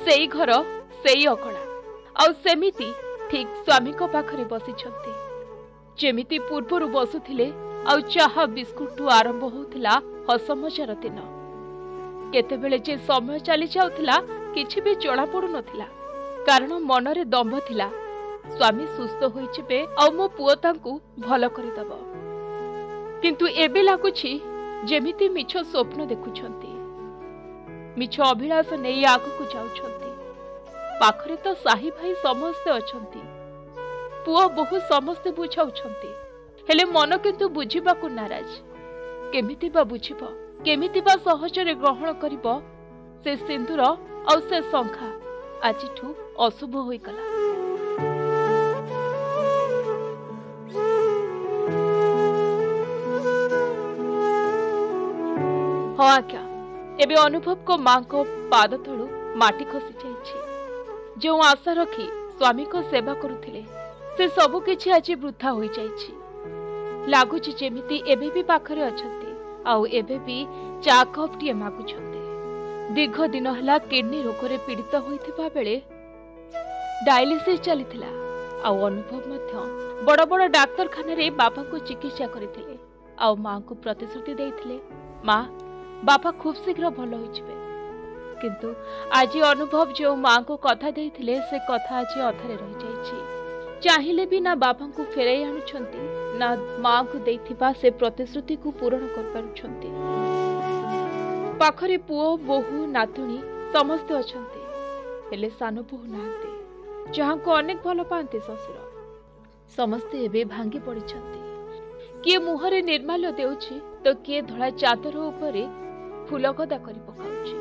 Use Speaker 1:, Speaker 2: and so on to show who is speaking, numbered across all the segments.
Speaker 1: सेई घर सेई अकड़ा आउ सेमिति ठीक स्वामी को पाखरे बसिछंती जेमिति पूर्वरु बसुथिले आउ चाहा बिस्कुट आरंभ होउथिला हस मजार दिन केतेबेले जे समय चली जाउथिला किछि भी जणा पडु नथिला कारण मनरे दंभ थिला स्वामी सुस्थ होइछिबे आउ मो पुओ तांकु भल करिदब किंतु एबे लागुछि जेमिति मिछ स्वप्न देखुछंती मिछ अभिलाष नेई आगु जाउछंती पाखरे तो साही भाई समस्ते अछंती पुओ बहु समस्ते बुझाउछंती हेले मन किंतु बुझिबाकु नाराज केमिति बा बुझिबो केमिति बा सहजरे ग्रहण करिबो से सिंदूर औ से संखा आजिठू अशुभ होई गला। हाँ आज्ञा एबे अनुभव को मां को पाद तळु माटी खसी जाइछि जो आशा रखी स्वामी को सेवा करुथिले से सबु किछि आज वृथा होई जाइछि लागुछि जेमिति एबे भी पाखरे अछंती आउ एबे भी चा कप टिए मागुछंती दीर्घ दिन हला किडनी रोग रे पीड़ित होइथिबा बेले डायलिसिस चलिथिला आउ अनुभव मध्य बड़ बड़ डाक्तरखाना रे बाबा को चिकित्सा करिथिले आउ मां को प्रतिश्रुति देइथिले मां बाबा खूब शीघ्र भल होइछबे किंतु आज अनुभव जो मां को कथा देइथिले से कथा आज अधरे रहि जाइछि चाहिले भी ना बाबा को फेराई आनुछंती ना मां को देइथिबा से प्रतिश्रुति को पूर्ण कर पारुछंती पाखरे पुओ बहु नातुणी समस्त अछंती हेले सानो बहु नांती जहां को अनेक भल पांती ससुर समस्ते एबे भांगी पड़िछंती किए मुहरे निर्माल्य देउछि तो किए धळा चादर उपरे फूलगदा करि पकाउछि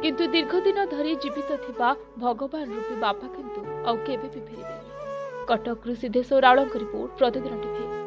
Speaker 1: किंतु दीर्घ दिन धरी जीवित थिबा भगवान रूपी बापा किंतु आउ केबे भी फेरिबेनी। कटक सिद्धेश्वर रावल रिपोर्ट प्रतिदिन टीवी।